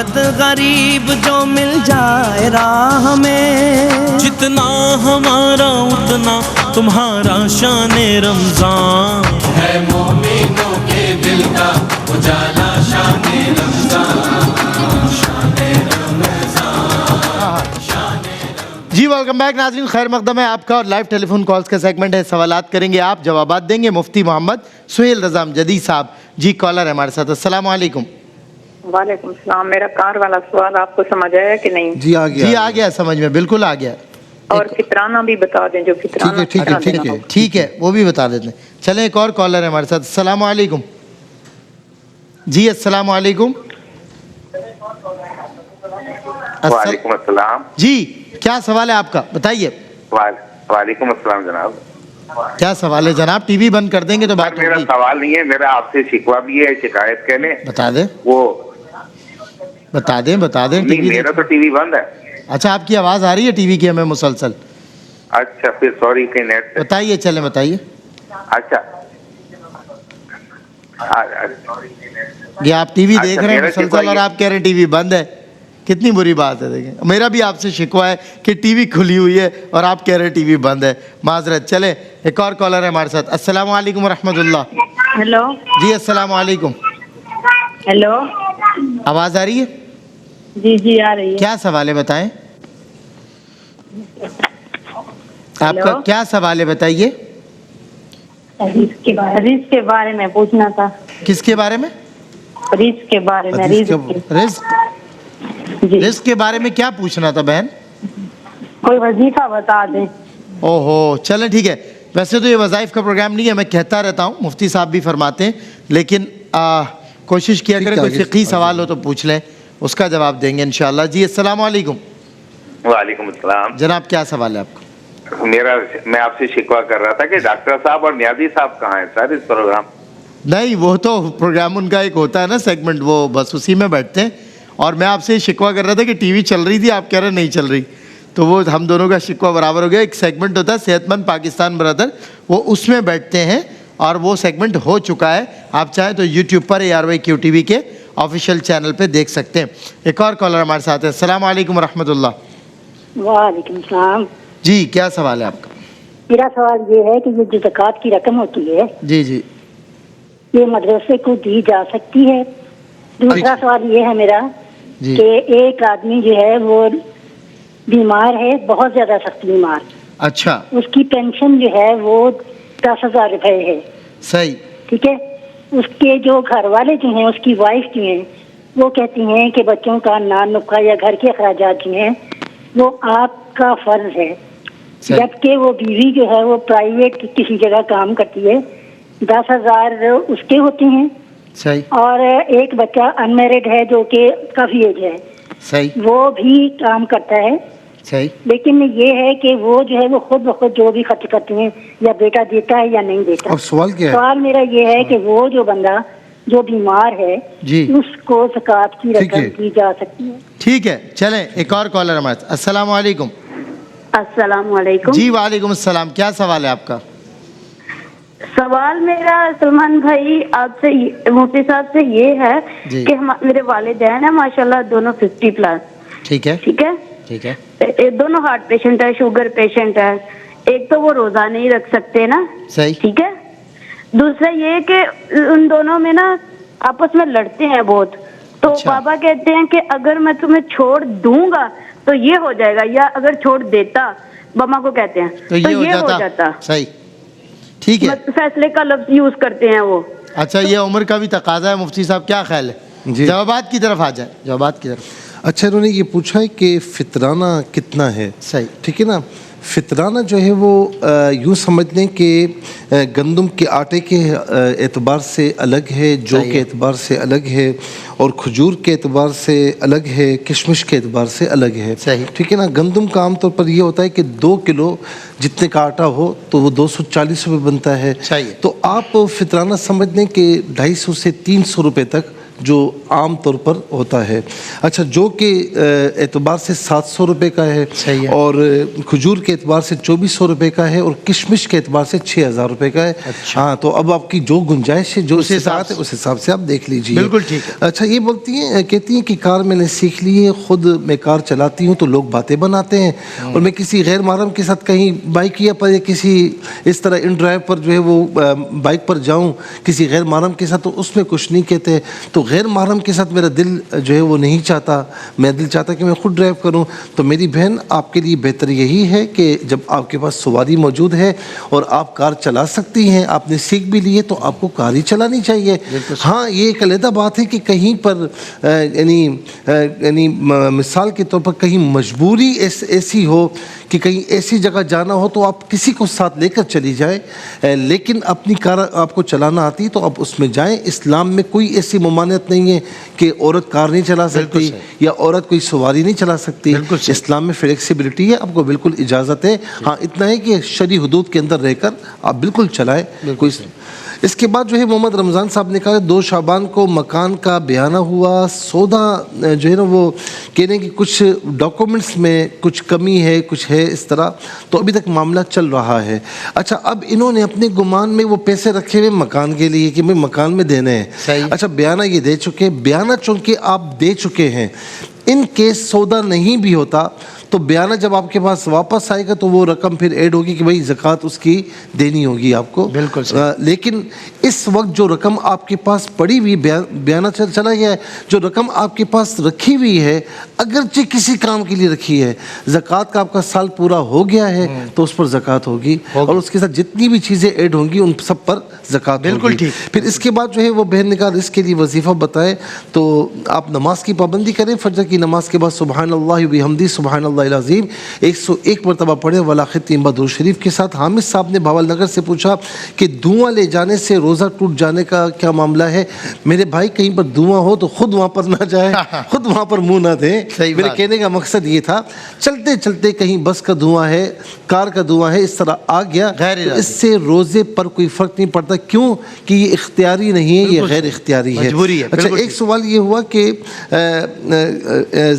احمد غریب جو مل جائے راہ میں، جتنا ہمارا اتنا تمہارا شان رمضان ہے مومنوں کے دل کا اجالا شان رمضان، شان رمضان۔ جی ویلکم بیک ناظرین، خیر مقدم ہے آپ کا، اور لائیو ٹیلی فون کالز کا سیگمنٹ ہے، سوالات کریں گے آپ، جوابات دیں گے مفتی محمد سہیل رضا امجدی صاحب۔ جی کالر ہے ہمارے ساتھ، السلام علیکم۔ وعلیکم السلام۔ میرا کار والا سوال آپ کو سمجھ آیا کہ نہیں؟ جی آ گیا سمجھ میں، بالکل آ گیا۔ اور فطرانہ بھی بتا دیں، جو فطرانہ ٹھیک ہے وہ بھی بتا دیتے ہیں۔ چلیں ایک اور کالر ہے ہمارے ساتھ، السلام علیکم۔ جی السلام علیکم۔ وعلیکم السلام۔ جی کیا سوال ہے آپ کا، بتائیے۔ وعلیکم السلام جناب۔ کیا سوال ہے جناب؟ ٹی وی بند کر دیں گے تو بات میرا ہوگی۔ سوال نہیں ہے، میرا آپ سے شکوہ بھی ہے، شکایت کہہ لیں۔ بتا دیں وہ بتا دیں نہیں، میرا تو ٹی وی بند ہے۔ اچھا آپ کی آواز آ رہی ہے ٹی وی کی ہمیں مسلسل؟ اچھا پھر سوری کہ نیٹ سے۔ بتائیے، چلیں بتائیے۔ اچھا یہ آپ ٹی وی دیکھ رہے ہیں میرا شکوہ مسلسل اور یہ- آپ کہہ رہے ہیں ٹی وی بند ہے، کتنی بری بات ہے۔ دیکھیں میرا بھی آپ سے شکوہ ہے کہ ٹی وی کھلی ہوئی ہے اور آپ کہہ رہے ہیں ٹی وی بند ہے، معذرت۔ چلے ایک اور کالر ہے ہمارے ساتھ، السلام علیکم ورحمۃ اللہ۔ ہیلو جی السلام علیکم، ہیلو، آواز آ رہی ہے؟ جی آ رہی ہے۔ کیا سوال ہے بتائیں، آپ کا ہیلو؟ کیا سوال ہے بتائیے۔ ریس کے بارے میں پوچھنا تھا۔ کس کے بارے میں؟ ریس کے بارے میں، رزق کے بارے میں کیا پوچھنا تھا بہن؟ کوئی وظیفہ بتا دیں۔ اوہو چلیں ٹھیک ہے، ویسے تو یہ وظائف کا پروگرام نہیں ہے، میں کہتا رہتا ہوں، مفتی صاحب بھی فرماتے ہیں، لیکن کوشش کیا کریں کوئی فقہی سوال ہو تو پوچھ لیں، اس کا جواب دیں گے انشاءاللہ۔ جی السلام علیکم۔ وعلیکم السلام جناب کیا سوال ہے آپ کا؟ میں آپ سے شکوہ کر رہا تھا کہ ڈاکٹر صاحب اور نیازی صاحب کہاں ہیں سر اس پروگرام؟ نہیں وہ تو پروگرام ان کا ایک ہوتا ہے نا سیگمنٹ، وہ بس اسی میں بیٹھتے ہیں، اور میں آپ سے شکوہ کر رہا تھا کہ ٹی وی چل رہی تھی، آپ کہہ رہے نہیں چل رہی، تو وہ ہم دونوں کا شکوہ برابر ہو گیا۔ ایک سیگمنٹ ہوتا ہے صحت مند پاکستان برادر، وہ اس میں بیٹھتے ہیں، اور وہ سیگمنٹ ہو چکا ہے، آپ چاہیں تو یوٹیوب پر ARYQ TV کے آفیشیل چینل پہ دیکھ سکتے ہیں۔ ایک اور کالر ہمارے ساتھ ہے، السلام علیکم ورحمۃ اللہ۔ وعلیکم السلام۔ جی کیا سوال ہے آپ کا؟ میرا سوال یہ ہے کہ یہ جو زکوٰۃ کی رقم ہوتی ہے جی یہ مدرسے کو دی جا سکتی ہے؟ دوسرا سوال یہ ہے میرا جی کہ ایک آدمی جو ہے وہ بیمار ہے، بہت زیادہ سخت بیمار، اچھا اس کی پینشن جو ہے وہ 10,000 روپے ہے، صحیح، ٹھیک ہے؟ اس کے جو گھر والے جو ہیں، اس کی وائف جو ہیں، وہ کہتی ہیں کہ بچوں کا نان نفقہ یا گھر کے اخراجات جو ہیں وہ آپ کا فرض ہے، صحیح، جبکہ وہ بیوی جو ہے وہ پرائیویٹ کسی جگہ کام کرتی ہے، 10,000 اس کے ہوتے ہیں، صحیح، اور ایک بچہ ان میرڈ ہے جو کہ کافی ایج ہے، صحیح، وہ بھی کام کرتا ہے، صحیح، لیکن یہ ہے کہ وہ جو ہے وہ خود بخود جو بھی خرچ کرتے ہیں یا بیٹا دیتا ہے یا نہیں دیتا۔ اب سوال کیا ہے؟ سوال میرا یہ ہے کہ وہ جو بندہ جو بیمار ہے جی اس کو زکوٰۃ کی ٹھیک رقم ہے۔ دی جا سکتی ہے؟ ٹھیک ہے، چلیں ایک اور کالر ہمارے ساتھ، السلام علیکم۔ السلام علیکم۔ جی وعلیکم السلام، کیا سوال ہے آپ کا؟ سوال میرا سلمان بھائی آپ سے، مفتی صاحب سے یہ ہے جی کہ میرے والدین ہیں ماشاءاللہ دونوں 50 پلس، ٹھیک ہے ٹھیک ہے، ٹھیک ہے، دونوں ہارٹ پیشنٹ ہے، شوگر پیشنٹ ہے، ایک تو وہ روزہ نہیں رکھ سکتے نا، صحیح، ٹھیک ہے، دوسرا یہ کہ ان دونوں میں نا آپس میں لڑتے ہیں بہت، تو اچھا، بابا کہتے ہیں کہ اگر میں تمہیں چھوڑ دوں گا تو یہ ہو جائے گا، یا اگر چھوڑ دیتا، ماما کو کہتے ہیں تو یہ ہو جاتا، صحیح، ٹھیک ہے، فیصلے کا لفظ یوز کرتے ہیں وہ۔ اچھا یہ عمر کا بھی تقاضا ہے، مفتی صاحب کیا خیال ہے؟ جی جوابات کی طرف آ جائیں، جوابات کی طرف۔ اچھا انہوں نے یہ پوچھا ہے کہ فطرانہ کتنا ہے، صحیح، ٹھیک ہے نا؟ فطرانہ جو ہے وہ یوں سمجھ لیں کہ گندم کے آٹے کے اعتبار سے الگ ہے، جو کے اعتبار سے الگ ہے، اور کھجور کے اعتبار سے الگ ہے، کشمش کے اعتبار سے الگ ہے، صحیح، ٹھیک ہے نا؟ گندم کا عام طور پر یہ ہوتا ہے کہ 2 کلو جتنے کا آٹا ہو تو وہ 240 روپے بنتا ہے، صحیح، تو آپ فطرانہ سمجھ لیں کہ 250 سے 300 روپے تک جو عام طور پر ہوتا ہے. اچھا جو کہ اعتبار سے 700 روپے کا ہے, اور کھجور کے اعتبار سے 2400 روپے کا ہے, اور کشمش کے اعتبار سے 6000 روپے کا ہے. ہاں تو اب آپ کی جو گنجائش ہے, جو استطاعت ہے, اس حساب سے آپ دیکھ لیجیے. بالکل ٹھیک ہے. اچھا یہ کہتی ہیں کہ کار میں نے سیکھ لی ہے, خود میں کار چلاتی ہوں تو لوگ باتیں بناتے ہیں, اور میں کسی غیر محرم کے ساتھ کہیں بائک یا پر کسی اس طرح ان ڈرائیو پر جو ہے وہ بائک پر جاؤں کسی غیر محرم کے ساتھ, تو اس میں کچھ نہیں کہتے. تو غیر محرم کے ساتھ میرا دل جو ہے وہ نہیں چاہتا, میرا دل چاہتا کہ میں خود ڈرائیو کروں. تو میری بہن آپ کے لیے بہتر یہی ہے کہ جب آپ کے پاس سواری موجود ہے اور آپ کار چلا سکتی ہیں, آپ نے سیکھ بھی لی ہے, تو آپ کو کار ہی چلانی چاہیے. ہاں یہ ایک علیحدہ بات ہے کہ کہیں پر یعنی مثال کے طور پر کہیں مجبوری ایسی ہو کہ کہیں ایسی جگہ جانا ہو تو آپ کسی کو ساتھ لے کر چلی جائیں, لیکن اپنی کار آپ کو چلانا آتی تو آپ اس میں جائیں. اسلام میں کوئی ایسی ممانعت نہیں ہے کہ عورت کار نہیں چلا سکتی یا عورت کوئی سواری نہیں چلا سکتی. اسلام میں فلیکسیبلٹی ہے, آپ کو بالکل اجازت ہے. ہاں اتنا ہے کہ شرعی حدود کے اندر رہ کر آپ بالکل چلائیں. اس کے بعد جو ہے محمد رمضان صاحب نے کہا 2 شعبان کو مکان کا بیانہ ہوا, سودا جو ہے نا وہ کہنے ہیں کہ کچھ ڈاکومنٹس میں کچھ کمی ہے, کچھ ہے اس طرح, تو ابھی تک معاملہ چل رہا ہے. اچھا اب انہوں نے اپنے گمان میں وہ پیسے رکھے ہوئے مکان کے لیے کہ میں مکان میں دینے ہیں. اچھا بیانہ یہ دے چکے, بیانہ چونکہ آپ دے چکے ہیں, ان کیس سودا نہیں بھی ہوتا تو بیانہ جب آپ کے پاس واپس آئے گا تو وہ رقم پھر ایڈ ہوگی کہ بھائی زکوٰۃ اس کی دینی ہوگی آپ کو. بالکل. لیکن اس وقت جو رقم آپ کے پاس پڑی ہوئی, بیانہ چلا گیا ہے, جو رقم آپ کے پاس رکھی ہوئی ہے اگرچہ کسی کام کے لیے رکھی ہے, زکوٰۃ کا آپ کا سال پورا ہو گیا ہے تو اس پر زکوٰۃ ہوگی, اور اس کے ساتھ جتنی بھی چیزیں ایڈ ہوں گی ان سب پر زکوٰۃ. بالکل ٹھیک. پھر اس کے بعد جو ہے وہ بہن نے کہا اس کے لیے وظیفہ بتائے, تو آپ نماز کی پابندی کریں. فجر کی نماز کے بعد سبحان اللہ و بحمدہ سبحان اللہ العظیم 101 مرتبہ پڑھیں ولا ختم درود شریف کے ساتھ. حامد صاحب نے بھاول نگر سے پوچھا کہ دھواں لے جانے سے روزہ ٹوٹ جانے کا کیا معاملہ ہے؟ میرے بھائی کہیں پر دھواں ہو تو خود وہاں پر نہ جائے, خود وہاں پر منہ نہ دیں. میرے کہنے کا مقصد یہ تھا چلتے چلتے کہیں بس کا دھواں ہے, کار کا دھواں ہے, اس طرح آ گیا تو اس سے روزے پر کوئی فرق نہیں پڑتا. کیوں کہ یہ اختیاری نہیں ہے, یہ غیر اختیاری ہے. اچھا ایک سوال یہ ہوا کہ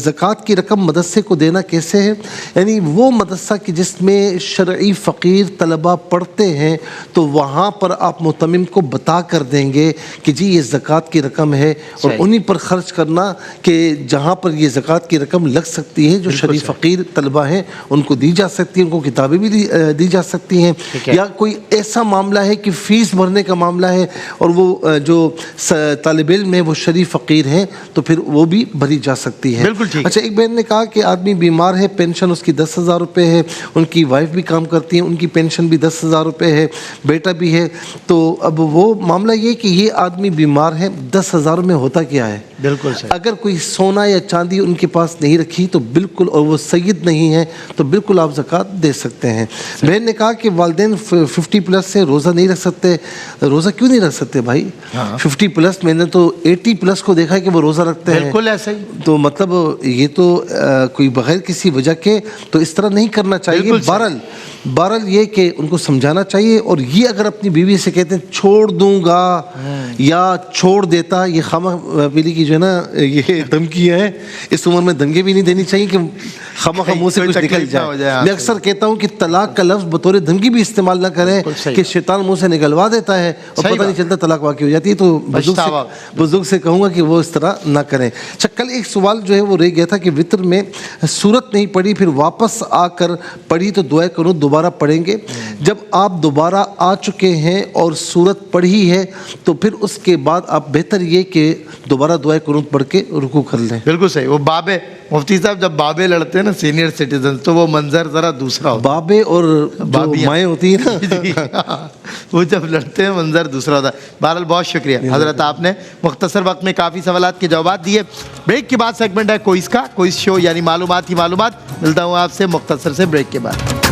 زکوٰۃ کی رقم مدرسے کو دینا کیسے ہے؟ یعنی وہ مدرسہ کہ جس میں شرعی فقیر طلبہ پڑھتے ہیں تو وہاں پر آپ متمم کو بتا کر دیں گے کہ جی یہ زکوٰۃ کی رقم ہے, اور انہی پر خرچ کرنا کہ جہاں پر یہ زکوٰۃ کی رقم لگ سکتی ہے, جو شرعی فقیر طلبہ ہیں ان کو دی جا سکتی ہے, ان کو کتابیں بھی دی جا سکتی ہیں. یا کوئی ایسا معاملہ ہے کہ فیس بھرنے کا معاملہ ہے اور وہ جو طالب علم ہے وہ شریف فقیر ہیں تو پھر وہ بھی بھری جا سکتی ہے. اچھا ایک بہن نے کہا کہ آدمی بیمار ہے, پینشن اس کی 10,000 روپے ہے, ان کی وائف بھی کام کرتی ہیں, ان کی پینشن بھی 10,000 روپے ہے, بیٹا بھی ہے, تو اب وہ معاملہ یہ کہ یہ آدمی بیمار ہے, 10,000 میں ہوتا کیا ہے؟ بالکل اگر کوئی سونا یا چاندی ان کے پاس نہیں رکھی تو بالکل, اور وہ سید نہیں ہے تو بالکل آپ زکوٰۃ دے سکتے ہیں. بہن نے کہا کہ والدین 50+ سے روزہ نہیں رکھ سکتے. روزہ کیوں نہیں رکھ سکتے بھائی؟ 50+, میں نے تو 80+ کو دیکھا ہے کہ وہ روزہ رکھتے ہیں. بالکل ایسا ہی. تو مطلب یہ تو کوئی بغیر کسی وجہ کے تو اس طرح نہیں کرنا چاہیے. بہرحال یہ کہ ان کو سمجھانا چاہیے, اور یہ اگر اپنی بیوی سے کہتے ہیں چھوڑ دوں گا یا چھوڑ دیتا, یہ خامہ بیلی کی جو ہے نا یہ دھمکیاں ہیں, اس عمر میں دھمکی بھی نہیں دینی چاہیے کہ خامہ منہ سے کچھ نکل جائے. میں اکثر کہتا ہوں کہ طلاق کا لفظ بطور دھمکی بھی استعمال نہ کریں کہ شیطان منہ سے نکلوا دیتا ہے اور پتہ نہیں چلتا طلاق واقع ہو جاتی ہے. تو بزرگ سے کہوں گا کہ وہ اس طرح نہ کریں. اچھا کل ایک سوال جو ہے وہ رہ گیا تھا کہ وطر میں سورت نہیں پڑھی, پھر واپس آ کر پڑھی تو دعائے قنوت دوبارہ پڑھیں گے. جب آپ دوبارہ آ چکے ہیں اور سورت پڑھی ہے تو پھر اس کے بعد آپ بہتر یہ کہ دوبارہ دعائے قنوت پڑھ کے رکوع کر لیں. بالکل صحیح. وہ بابے مفتی صاحب جب بابے لڑتے ہیں نا سینئر سٹیزن تو وہ منظر ذرا دوسرا ہوتا ہے. بابے اور مائیں ہوتی ہیں نا وہ جب لڑتے ہیں منظر دوسرا ہوتا ہے. بہرحال بہت شکریہ حضرت, آپ نے مختصر وقت میں کافی سوالات کے جوابات دیے. بریک کے بعد سیگمنٹ ہے کوئز کا, کوئز شو یعنی معلومات ہی معلومات. ملتا ہوں آپ سے مختصر سے بریک کے بعد.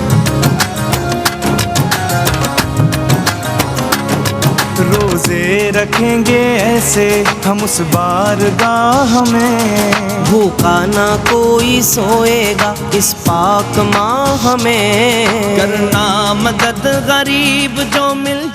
روزے رکھیں گے ایسے ہم اس بارگاہ میں, بھوکا نہ کوئی سوئے گا اس پاک ماہ میں, کرنا مدد غریب جو مل جائے.